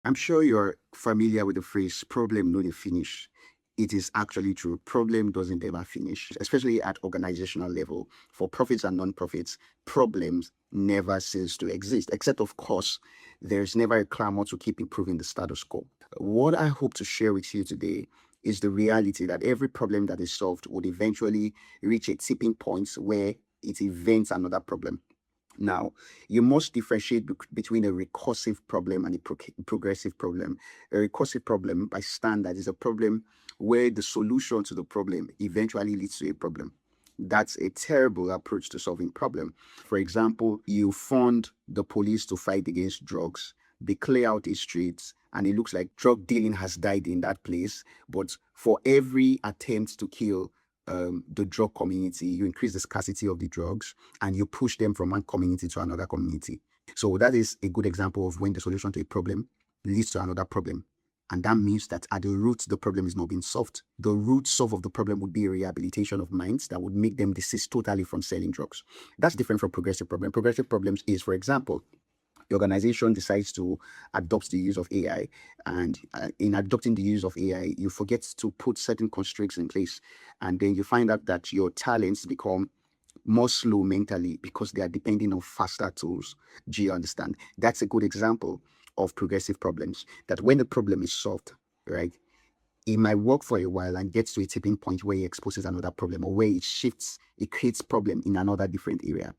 I'm sure you're familiar with the phrase problem no dey finish. It is actually true. Problem doesn't ever finish, especially at organizational level. For profits and non-profits, problems never cease to exist, except of course, there's never a clamor to keep improving the status quo. What I hope to share with you today is the reality that every problem that is solved would eventually reach a tipping point where it invents another problem. Now, you must differentiate between a recursive problem and a progressive problem. A recursive problem, by standard, is a problem where the solution to the problem eventually leads to a problem. That's a terrible approach to solving problem. For example, you fund the police to fight against drugs. They clear out the streets, and it looks like drug dealing has died in that place. But for every attempt to kill the drug community, you increase the scarcity of the drugs and you push them from one community to another community. So that is a good example of when the solution to a problem leads to another problem. And that means that at the root, the problem is not being solved. The root solve of the problem would be a rehabilitation of minds that would make them desist totally from selling drugs. That's different from progressive problem. Progressive problems is, for example, the organization decides to adopt the use of AI. And in adopting the use of AI, you forget to put certain constraints in place. And then you find out that your talents become more slow mentally because they are depending on faster tools. Do you understand? That's a good example of progressive problems. That when the problem is solved, right, it might work for a while and gets to a tipping point where it exposes another problem or where it shifts, it creates problem in another different area.